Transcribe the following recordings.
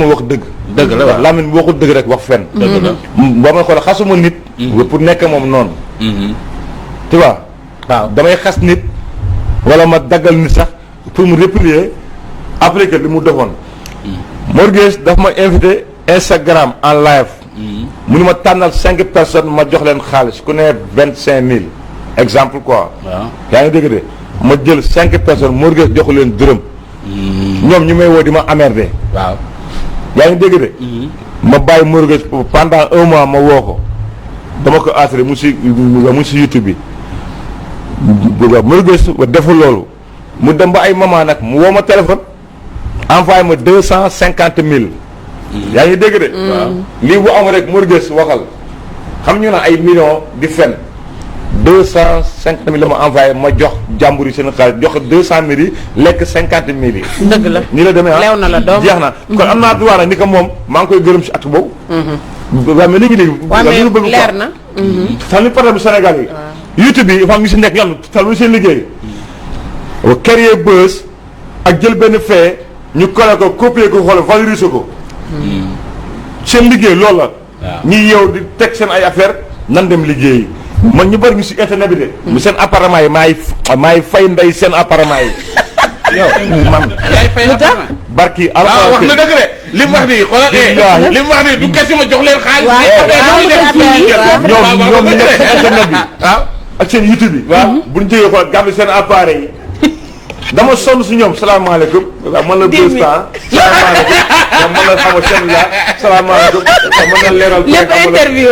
wax dëgg. dëgg la waaw Lamine waxul dëgg rek wax fen. dëgg la boo ma xool xasuma nit. pour nekk moom noonu. tu vois. waaw damay xas nit wala ma daggal nit sax pour mu réplier après que li mu defoon. Mor Gueye daf ma invité Instagram en live. mu ni ma tànnal 5 personnes ma jox leen xaalis ku ne 25000 exemple quoi. waaw yaa ngi dégg de ma jël 5 personnes Mor Gueye joxu leen dërëm. ñoom ñu may woo di ma emmerdé. waaw yaa ngi dégg de. ma bàyyi Mor Gueye pendant 1 mois ma woo ko dama ko assuré mu si YouTube bi. Mor Gueye deful loolu mu dem ba ay moment nag mu woo ma téléphone envoyé ma 250000. yaa ngi dégg de. waaw lii bu am rek Mor Gueye waxal xam ñu na ay millions di fen 250000 la ma envoyé ma jox jàmbur yi seen xaalis jox 200000 yi lekk 50000 yi. dëgg la nii la demee ah leew na la doom jeex na kon am naa droit nag ni ko moom maa ngi koy gërëm si at boobu. waaw mais léegi waaw mais leer na. xam ni problème Sénégal yi. YouTube bi dafa am ñu si nekk ñoom tal seen liggéey. créer buzz ak jël benn fee ñu collé ko copier ko xool valoriser ko. seen liggéey loolu la. ñi yow di teg seen ay affaire nan dem liggéey man ñu bëri ñu si internet bi de. mu seen appartement yi maay fay ndey seen appartement yi. yow man. yaay fay appartement. barki waaw wax na dëgg de li mu wax nii xoolal li mu wax nii du question ma jox leen xaalis. ñoom ñu nekk si internet bi. waaw ak seen YouTube bi. waaw bu ñu jógee xool gàddu seen appareil yi. dama sonn si ñoom salaamaaleykum. waaw man la Buzz Star. salaamaaleykum man la xam nga seen la salaamaaleykum. man la leeral. lépp interview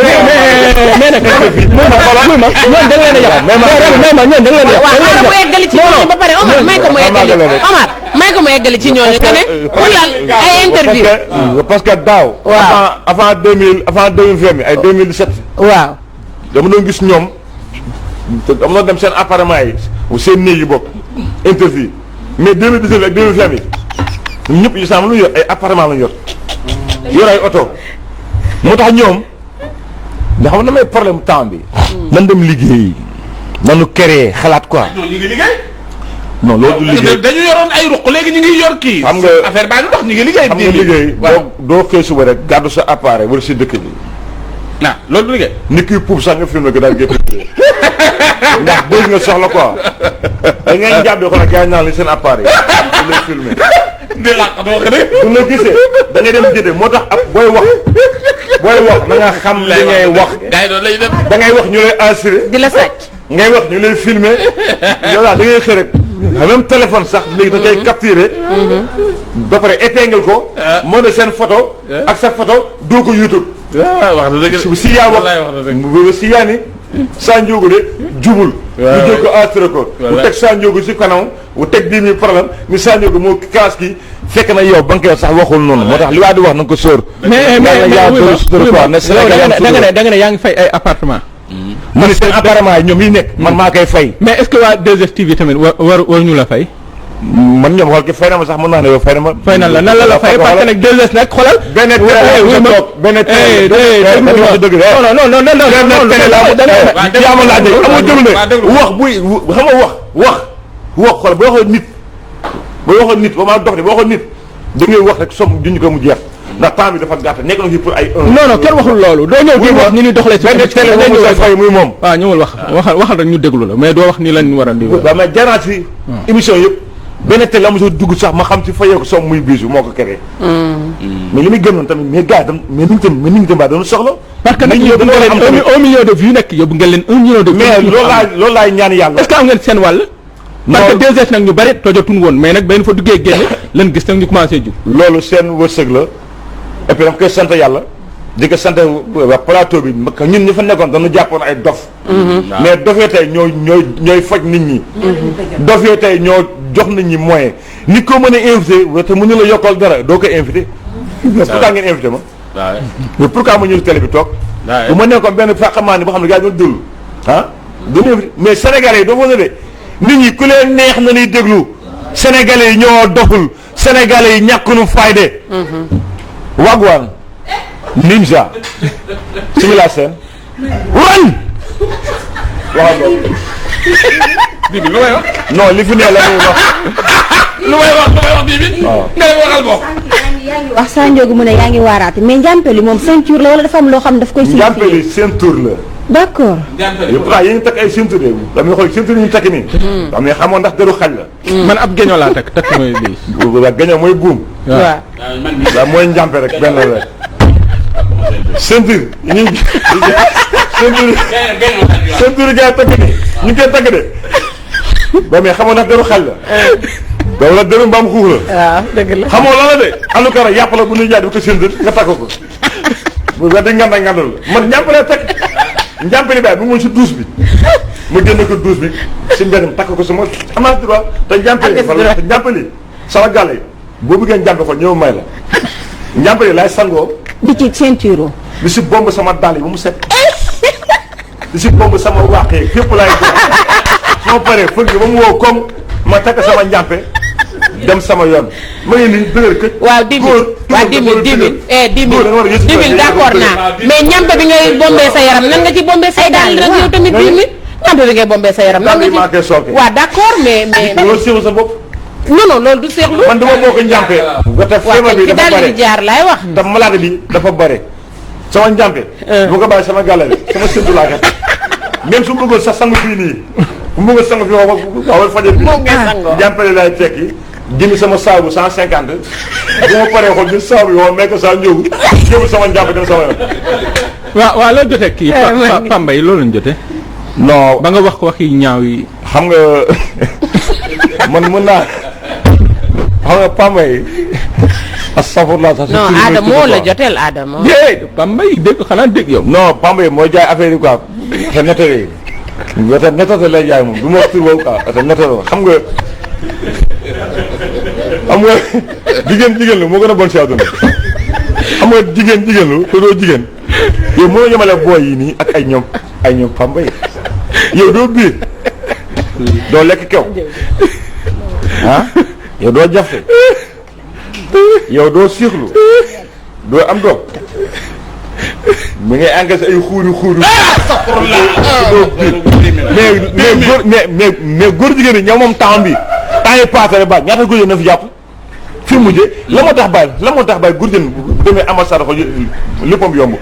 mais nag ñoom da leen a yàq. mais ma ñoom da leen a yàq. waaw xaaral mu eggali ci ñooñu ba pare Omar may ko mu eggali Omar may ko mu eggali ci ñooñu que ne pour lan ay interview. parce que daaw. waaw avant 2020 bi ay 2017. waaw dama doon gis ñoom dama doon dem seen appartement yi seen néeg yi bopp interview mais 2019 ak 2020 bi ñun ñëpp yu sàmm lu yor ay appartement lañu yor ay oto moo tax ñoom nga xam ne may problème temps bi. nan dem liggéey nanu créer xalaat quoi. non ñu ngi liggéey. non loolu du liggéey dañu yoroon ay ruq léegi ñu ngi yor kii. xam nga affaire baa ngi dox ñu ngi liggéey. xam nga liggéey doo xëy suba rek gàddu sa appareil wala si dëkk bi. ah loolu du liggéey. nit ki puub sax nga filmé ko daal gépp ndax bëgg nga soxla quoi da ngay jàpp di xoolal gars yi naan li seen appareil yi lay filmé. bu la gisee da ngay dem jëndee moo tax ab booy wax na nga xam li ngay wax. gars yi doon lay def. da ngay wax ñu lay assuré. di la sàcc. ngay wax ñu lay filmé. yow daal da ngay xëy rek même téléphone sax léegi da ngay capturé. ba pare épingle ko. moo ne seen photo. ak sa photo doo ko YouTube. waaw wax na dëgg si yaa wax si yaa ni saa njóogu de jubul. ñu jël ko assuré ko. bu teg saa njóogu si kanam bu teg 10 000 problème ni saa njóogu moo classe ki fekk na yow banque sax waxul noonu. moo tax li waa di wax na nga ko sóor. mais da nga ne yaa ngi fay ay appartement. mu ne seen appartement yi ñoom yi nekk man maa koy fay. mais est-ce que waa 2STV tamit war ñu la fay. man ñoom xool ki fay na ma sax mën naa ne yow fay na ma. fay na la nan la fay parce que nag 2S nag xoolal. benn wax buy xam nga wax xool boo waxoon nit ba maa dox de boo waxoon nit da ngay wax rek som duñu ko mu jeex ndax temps bi dafa gàtt nekk na fi pour ay non kenn waxul loolu doo ñëw di wax ni ñu doxalee ci benn télé moom sa fay muy moom waaw ñëwul waxal rek ñu déglu la mais doo wax ni lañ war a di waaw mais jaraat fi émission yëpp benn télé amu sa dugg sax ma xam ci fayee ko som muy biisu moo ko créé mais li muy gënoon tamit mais gars yi tam mais niñu tam baa doon soxla parce que nag yóbbu nga leen 1 million de vues nekk yóbbu nga leen 1 million de vues mais loolu laay ñaan yàlla est-ce que am ngeen seen wàll parce que 2S nag ñu bari tojotun woon mais nag benn fa duggee génne lan gis nag ñu commencé jug loolu seen wërsëg la et puis dama koy sant yàlla di ko sant waa plateau bi ñun ñu fa nekkoon dañu jàppoon ay dof mais dofee tey ñooy faj nit ñi dofee tey ñoo jox nit ñi moyen nit ko mën a invité te mënu la yokkal dara doo ko invité pourquoi ngeen invité ma mais pourquoi ma ñëw télé bi toog bu ma nekkoon benn fàqamaan ni boo xam ne gars yi doon déglu duñu invité mais sénégalais yi doo fa ne de nit ñi ku leen neex na ñuy déglu sénégalais yi ñoo doful sénégalais yi ñàkkunu fayde wagwan ninja simila seen wan waxal Bibi lu may wax non li fi ne la ñuy wax lu may wax bii bi nga waxal bokk yaa ngi wax Sa Ndiogou mu ne yaa ngi waaraate mais njàmpeli moom ceinture la wala dafa am loo xam daf koy njàmpeli ceinture la. d'accord. yëpp yi ñu takk ay ceinture de damay xool ceinture yi ñu takk nii. xam ne xamoon ndax deru xaj la. man ab geño laa takk mooy lii. waaw geño mooy buum. waaw. waaw mooy njàmpe rek benn la rek. ceinture yi ñuy ceinture gars yi takk nii ñu ngi koy takk de. ba mais xamoon ndax deru xaj la. wala deru mbaam xuux la. waaw dëgg la. xamoo la la de alu kara yàpp la bu ñuy jaay daf ko ceinture nga takk ko. bu weddi nganda ngandal man njàmpe lay takk. njàmpe li baay bu mu si douche bi. mu génne ko douche bi si mbenn takk ko sama am naa droit te njàmpe li wala te njàmpe li sama gàll yi boo bëggee njàmpe ko ñëw may la. njàmpe li laay sangoo. di ci ceinture. di si bomb sama dàll yi ba mu set. di si bomb sama waaqee fépp laay jox su ma paree fëgg ba mu wow comme ma takk sama njàmpe dem sama yoon ma ngi nii dëgër këj. waaw 10 000 waaw 10 000 10 000 d'accord naa mais ñampe bi ngay bombee sa yaram nan nga ci bombee say daal rek yow tamit 10 000 ñampe bi ngay bombee sa yaram nan nga ci waaw d'accord mais loolu séexu sa bopp. non loolu du seexlu. man dama boo ko njàmpe. wata feebar bi dafa bare jaar laay wax. te malade bi dafa bare. sama njàmpe. bu ko bàyyi sama gàllale sama séntu laa kat même su ma bëggoon sax sangu fii nii bu ma bëggoon sangu fii waaw fajar bi. moom ngay sangoo njàmpale laay tekki jënd sama saabu 150 bu ma paree xool ñu saabu yi woon mais que saa njóobu njóobu sama njàmpe dem sama yoon. waaw loolu jotee kii Pambay loolu lañ jotee. non ba nga wax ko waxi ñaaw yi. xam nga man mën naa xam nga Pambay. astafurlah sax. non Adamo la joteel Adamo. déedéet Pambay dégg xanaa dégg yow. non Pambay mooy jaay affaire yi quoi te nettali yi nettali lay jaay moom du ma wax tur boobu quoi te nettali xam nga jigéen la moo gën a bon si àdduna xam nga jigéen lu te doo jigéen yow mënoo yemale booy yi nii ak ay ñoom Pambay yow doo biir doo lekk kew ah yow doo jafe yow doo siixlu doo am doom mi ngay engagé ay xuuri mais góor jigéen ñi ñoom moom temps bi temps yi passé rek ba ñaata góor jigéen na fi jàpp fi mujjee la moo tax bàyyi góor jigéen bu demee ambassade xool léppam yomb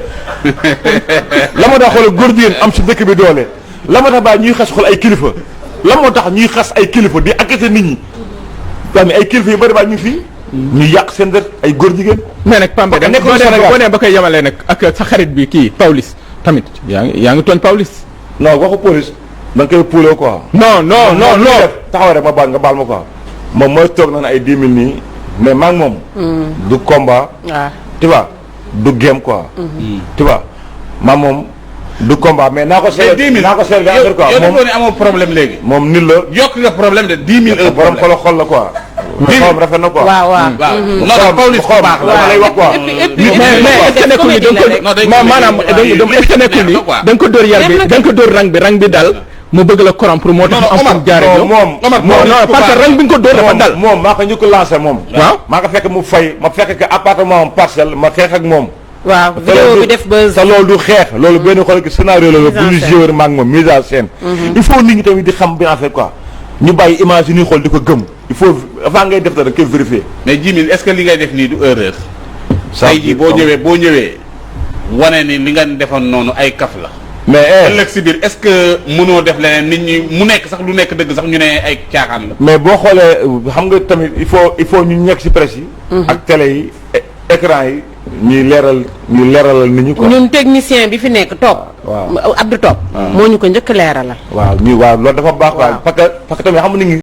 la moo tax xool góor jigéen am si dëkk bi doole la moo tax bàyyi ñuy xas xool ay kilifa la moo tax ñuy xas ay kilifa di accusé nit ñi waa mais ay kilifa yu bëri baa ñu fii ñu yàq seen dër ay góor jigéen. mais nag Pambay da boo nee ba koy yemalee nag ak sa xarit bi kii Pawlish tamit yaa ngi tooñ Pawlish. non waxu police da nga koy puuloo quoi. non taxaw rek ma baal nga baal ma quoi. moom mooy toog na ay 10 000 nii mais maa ngi moom. du combat. waaw tu vois du game quoi. tu vois maa moom du combat mais naa ko. mais 10 000 naa ko seetlu affaire quoi yow yow amoo problème léegi. moom nit la. yokk nga problème de 10 000 borom xol la quoi. xoom rafet na quoi. waaw. non Pawlish bu baax la dama lay wax quoi. mais est-ce que nekkul ni da nga ko dóor yar bi da nga ko dóor rang bi dal mu bëgg la corrompre moo tax am fu jaare yow moom parce que rang bi nga ko dóor dafa dal moom maa ko ñu ko lancé moom. waaw maa ko fekk mu fay ma fekk que appartement am parcelle ma xeex ak moom. waaw vidéo bi def buzz. te loolu du xeex loolu benn xool ki scénario la bu ñu joué maa ngi moom mise en scène. il faut nit ñi tamit di xam bi en fait quoi. ñu bàyyi image yi ñuy xool di ko gëm il faut avant ngay def dara koy vérifier. mais Djimil est-ce que li ngay def nii du erreur. tey jii boo ñëwee wane ni li nga defoon noonu ay kaf la. mais ëllëg si biir est-ce que mënoo def leneen nit ñi mu nekk sax lu nekk dëgg sax ñu ne ay caaxaan la. mais boo xoolee xam nga tamit il faut ñu nekk ci presse yi. ak télé yi écran yi ñuy leeralal nit ñi quoi. ñun technicien bi fi nekk toog. waaw Abdou Top. moo ñu ko njëkk leeralal. waaw loolu dafa baax. waaw parce que tamit xam nga nit ñi